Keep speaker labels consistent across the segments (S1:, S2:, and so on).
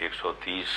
S1: 130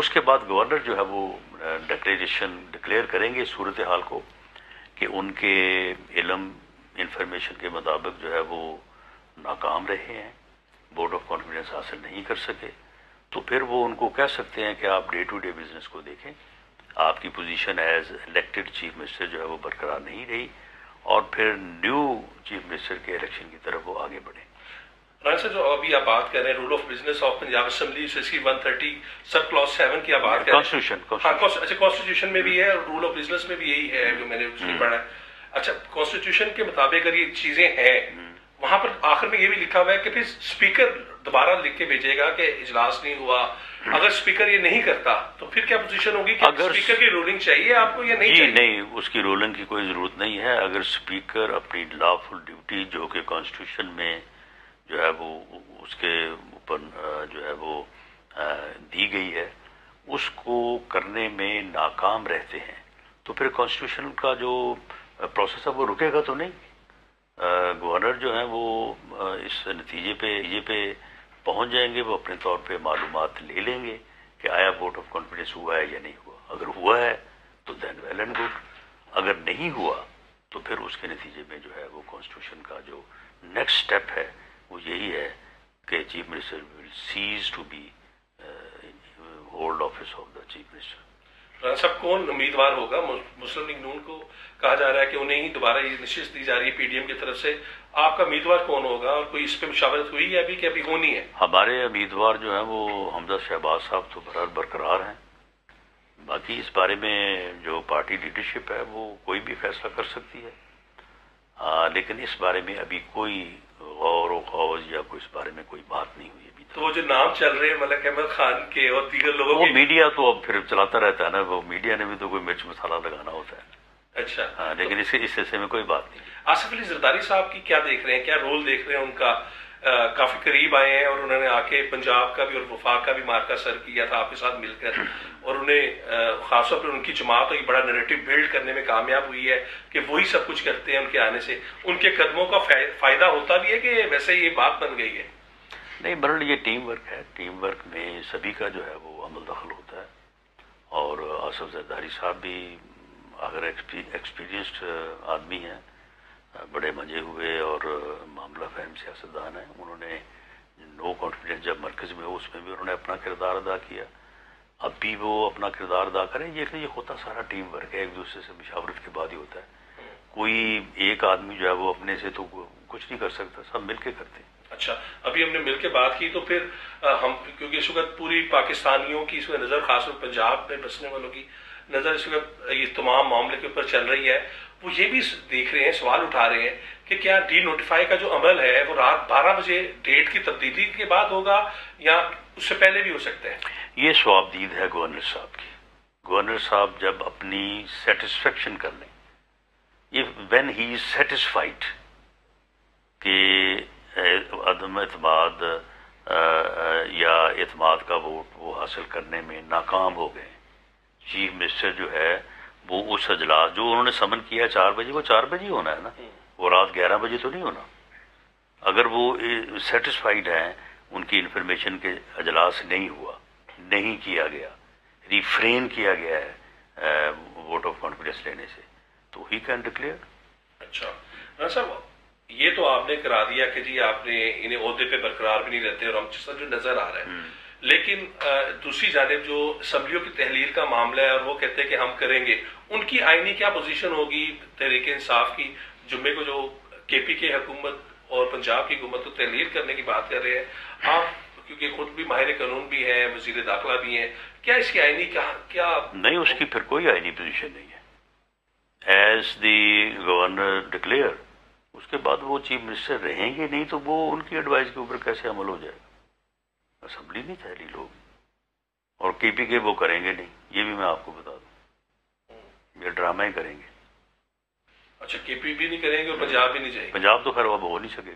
S1: اس کے بعد گورنر جو ہے وہ ڈکلیئر کریں گے صورتحال کو کہ ان کے علم انفارمیشن کے مطابق جو ہے وہ ناکام رہے ہیں، ووٹ آف کانفیڈنس حاصل نہیں کر سکے، تو پھر وہ ان کو کہہ سکتے ہیں کہ آپ ڈے ٹو ڈے بزنس کو دیکھیں، آپ کی position as elected chief minister جو ہے وہ برقرار نہیں رہی، اور پھر نیو چیف منسٹر کے الیکشن کی طرف وہ آگے بڑھیں۔
S2: رانا صاحب، جو ابھی آپ بات کر رہے ہیں rule of business of Punjab assembly سی 130 سب کلاس 7 کی آپ بات کر رہے ہیں، کانسٹیٹیوشن میں بھی ہے اور رول آف بزنس میں بھی یہی ہے جو میں نے اس میں پڑھا ہے۔ اچھا، کانسٹیٹیوشن کے مطابق اگر یہ چیزیں ہیں، وہاں پر آخر میں یہ بھی لکھا ہوا ہے کہ پھر اسپیکر دوبارہ لکھ کے بھیجے گا کہ اجلاس نہیں ہوا، اگر اسپیکر یہ نہیں کرتا تو پھر کیا پوزیشن ہوگی کہ اسپیکر کی رولنگ چاہیے آپ کو یا نہیں چاہیے؟
S1: نہیں، اس کی رولنگ کی کوئی ضرورت نہیں ہے۔ اگر اسپیکر اپنی لافل ڈیوٹی جو کہ کانسٹیٹیوشن میں جو ہے وہ اس کے اوپر جو ہے وہ دی گئی ہے، اس کو کرنے میں ناکام رہتے ہیں تو پھر کانسٹیٹیوشن کا جو پروسیس ہے وہ رکے گا تو نہیں۔ گورنر جو ہیں وہ اس نتیجے پہ پہنچ جائیں گے، وہ اپنے طور پہ معلومات لے لیں گے کہ آیا ووٹ آف کانفیڈنس ہوا ہے یا نہیں ہوا۔ اگر ہوا ہے تو دین ویل اینڈ گڈ، اگر نہیں ہوا تو پھر اس کے نتیجے میں جو ہے وہ کانسٹیٹیوشن کا جو نیکسٹ اسٹیپ ہے وہ یہی ہے کہ chief minister will cease to be hold office of the chief minister.
S2: Rana صاحب، کون امیدوار ہوگا؟ مسلم لیگ نون کو کہا جا رہا ہے کہ انہیں ہی دوبارہ یہ نشست دی جا رہی ہے پی ڈی ایم کی طرف سے، آپ کا امیدوار کون ہوگا اور کوئی اس پہ مشاورت ہوئی ہے ابھی کہ ابھی ہونی ہے؟
S1: ہمارے امیدوار جو ہیں وہ حمزہ شہباز صاحب تو برقرار ہیں، باقی اس بارے میں جو پارٹی لیڈرشپ ہے وہ کوئی بھی فیصلہ کر سکتی ہے، لیکن اس بارے میں ابھی کوئی غور و خوض یا کوئی اس بارے میں کوئی بات نہیں ہوئی ابھی۔
S2: تو وہ جو نام چل رہے ہیں ملک احمد خان کے اور دیگر لوگوں
S1: وہ
S2: کے،
S1: میڈیا تو اب پھر چلاتا رہتا ہے نا، وہ میڈیا نے بھی تو کوئی مرچ مسالہ لگانا ہوتا ہے۔
S2: اچھا،
S1: لیکن اس سلسلے میں کوئی بات نہیں۔
S2: آصف علی زرداری صاحب کی کیا دیکھ رہے ہیں، کیا رول دیکھ رہے ہیں ان کا؟ کافی قریب آئے ہیں اور انہوں نے آ کے پنجاب کا بھی اور وفاق کا بھی مارکا سر کیا تھا آپ کے ساتھ مل کر، اور انہیں خاص طور پر ان کی جماعت یہ بڑا نیریٹو بلڈ کرنے میں کامیاب ہوئی ہے کہ وہی سب کچھ کرتے ہیں ان کے آنے سے۔ ان کے قدموں کا فائدہ ہوتا بھی ہے کہ ویسے یہ بات بن گئی ہے؟
S1: نہیں، برل یہ ٹیم ورک ہے، ٹیم ورک میں سبھی کا جو ہے وہ عمل دخل ہوتا ہے، اور آصف زرداری صاحب بھی اگر ایکسپیرینسڈ آدمی ہیں، بڑے منجے ہوئے اور معاملہ فہم سیاستدان ہیں، انہوں نے نو کانفیڈنس جب مرکز میں ہو اس میں بھی انہوں نے اپنا کردار ادا کیا، اب بھی وہ اپنا کردار ادا کریں۔ یہ ہوتا سارا ٹیم ورک ہے، ایک دوسرے سے مشاورت کے بعد ہی ہوتا ہے، کوئی ایک آدمی جو ہے وہ اپنے سے تو کچھ نہیں کر سکتا، سب مل کے کرتے ہیں۔
S2: اچھا، ابھی ہم نے مل کے بات کی تو پھر ہم، کیونکہ اس وقت پوری پاکستانیوں کی اس میں نظر، خاص طور پنجاب میں بسنے والوں کی نظر اس وقت یہ تمام معاملے کے اوپر چل رہی ہے، وہ یہ بھی دیکھ رہے ہیں، سوال اٹھا رہے ہیں کہ کیا ڈی نوٹیفائی کا جو عمل ہے وہ رات 12 بجے ڈیٹ کی تبدیلی کے بعد ہوگا یا اس سے پہلے بھی ہو سکتا ہے؟
S1: یہ ثواب دید ہے گورنر صاحب کی۔ گورنر صاحب جب اپنی سیٹسفیکشن کر لیں، وین ہی از سیٹسفائڈ کہ عدم اعتماد یا اعتماد کا ووٹ وہ حاصل کرنے میں ناکام ہو گئے، چیف منسٹر جو ہے وہ اس اجلاس جو انہوں نے سمن کیا 4 بجے، وہ 4 بجے ہونا ہے نا، وہ رات 11 بجے تو نہیں ہونا۔ اگر وہ سیٹسفائیڈ ہیں ان کی انفارمیشن کے اجلاس نہیں ہوا، نہیں کیا گیا، ریفرین کیا گیا ہے ووٹ آف کانفیڈنس لینے سے، تو ہی کین ڈکلیئر۔
S2: اچھا رانا صاحب، یہ تو آپ نے کرا دیا کہ جی آپ نے انہیں عہدے پہ برقرار بھی نہیں رہتے اور ہم جیسا جو نظر آ رہا ہے، لیکن دوسری جانب جو اسمبلیوں کی تحلیل کا معاملہ ہے اور وہ کہتے ہیں کہ ہم کریں گے، ان کی آئینی کیا پوزیشن ہوگی تحریک انصاف کی؟ جمعے کو جو کے پی کے حکومت اور پنجاب کی حکومت کو تحلیل کرنے کی بات کر رہے ہیں آپ، کیونکہ خود بھی ماہر قانون بھی ہیں، وزیر داخلہ بھی ہیں، کیا اس کی آئینی کیا
S1: نہیں، اس کی پھر کوئی آئینی پوزیشن نہیں ہے۔ ایز دی گورنر ڈکلیئر، اس کے بعد وہ چیف منسٹر رہیں گے نہیں تو وہ ان کی ایڈوائز کے اوپر کیسے عمل ہو جائے گا؟ اسمبلی نہیں تحلیل ہوگی، اور کے پی کے وہ کریں گے نہیں، یہ بھی میں آپ کو بتا دوں، یہ ڈرامہ ہی کریں گے۔
S2: اچھا، کے پی بھی نہیں کریں گے اور پنجاب بھی نہیں جائیں گے؟
S1: پنجاب تو خیر اب ہو نہیں سکے گی۔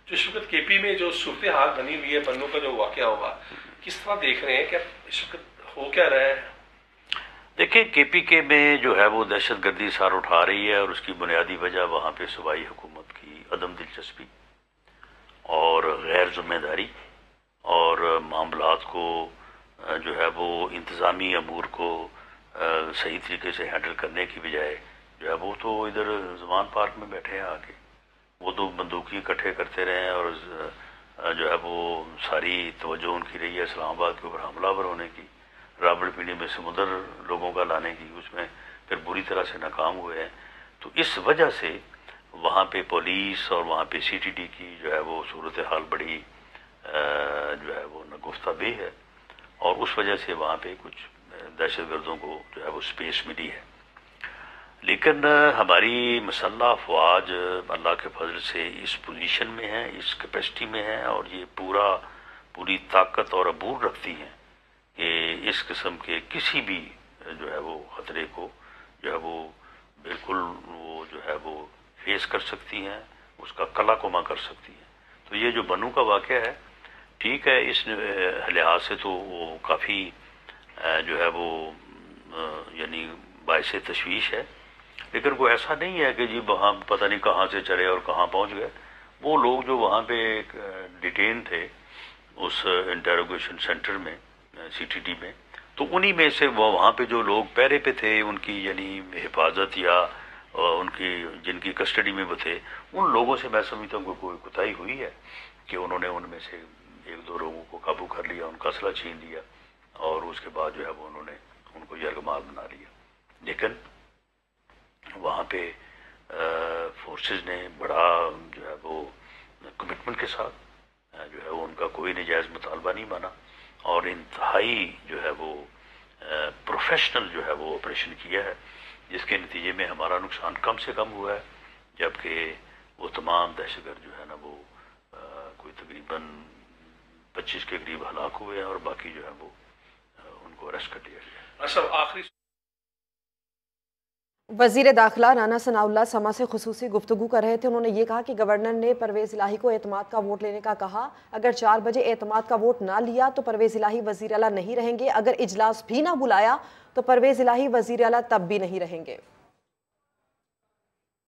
S2: جو اس وقت کے پی میں جو صورتحال بنی ہوئی ہے، بنوں کا جو واقعہ ہوگا، کس طرح دیکھ رہے ہیں کہ اس وقت ہو کیا رہا ہے؟
S1: دیکھیں، کے پی کے میں جو ہے وہ دہشت گردی سار اٹھا رہی ہے، اور اس کی بنیادی وجہ وہاں پہ صوبائی حکومت کی عدم دلچسپی اور غیر ذمہ داری اور معاملات کو جو ہے وہ انتظامی امور کو صحیح طریقے سے ہینڈل کرنے کی بجائے جو ہے وہ تو ادھر زمان پارک میں بیٹھے ہیں آ کے، وہ تو بندوقی اکٹھے کرتے رہے ہیں، اور جو ہے وہ ساری توجہ ان کی رہی ہے اسلام آباد کے اوپر حملہ آور ہونے کی، راوڑ پنڈی میں سمندر لوگوں کا لانے کی، اس میں پھر بری طرح سے ناکام ہوئے ہیں۔ تو اس وجہ سے وہاں پہ پولیس اور وہاں پہ سی ٹی ڈی کی جو ہے وہ صورتحال بڑی جو ہے وہ نگفتہ بے ہے، اور اس وجہ سے وہاں پہ کچھ دہشت گردوں کو جو ہے وہ سپیس ملی ہے۔ لیکن ہماری مسلح افواج اللہ کے فضل سے اس پوزیشن میں ہیں، اس کیپیسٹی میں ہیں، اور یہ پوری طاقت اور عبور رکھتی ہیں کہ اس قسم کے کسی بھی جو ہے وہ خطرے کو جو ہے وہ بالکل وہ جو ہے وہ فیس کر سکتی ہیں، اس کا کلا کما کر سکتی ہیں۔ تو یہ جو بنو کا واقعہ ہے، ٹھیک ہے، اس لحاظ سے تو وہ کافی جو ہے وہ یعنی باعث تشویش ہے، لیکن کوئی ایسا نہیں ہے کہ جی وہاں پتہ نہیں کہاں سے چلے اور کہاں پہنچ گئے۔ وہ لوگ جو وہاں پہ ڈیٹین تھے اس انٹروگیشن سینٹر میں سی ٹی ڈی میں، تو انہی میں سے وہ وہاں پہ جو لوگ پہرے پہ تھے، ان کی یعنی حفاظت یا ان کی جن کی کسٹڈی میں وہ تھے، ان لوگوں سے میں سمجھتا ہوں کہ کوئی کوتاہی ہوئی ہے کہ انہوں نے ان میں سے ایک دو لوگوں کو قابو کر لیا، ان کا اسلحہ چھین لیا، اور اس کے بعد جو ہے وہ انہوں نے ان کو یرغمال بنا لیا۔ لیکن وہاں پہ فورسز نے بڑا جو ہے وہ کمٹمنٹ کے ساتھ جو ہے وہ ان کا کوئی نجائز مطالبہ نہیں مانا، اور انتہائی جو ہے وہ پروفیشنل جو ہے وہ آپریشن کیا ہے، جس کے نتیجے میں ہمارا نقصان کم سے کم ہوا ہے، جبکہ وہ تمام دہشت گرد جو ہے نا وہ کوئی تقریباً 25 کے قریب ہلاک ہوئے ہیں، اور باقی جو ہے وہ ان کو اریسٹ کر لیا گیا۔
S2: آخری
S3: وزیر داخلہ رانا ثناء اللہ سما سے خصوصی گفتگو کر رہے تھے۔ انہوں نے یہ کہا کہ گورنر نے پرویز الہی کو اعتماد کا ووٹ لینے کا کہا، اگر 4 بجے اعتماد کا ووٹ نہ لیا تو پرویز الہی وزیر اعلیٰ نہیں رہیں گے، اگر اجلاس بھی نہ بلایا تو پرویز الہی وزیر اعلیٰ تب بھی نہیں رہیں گے۔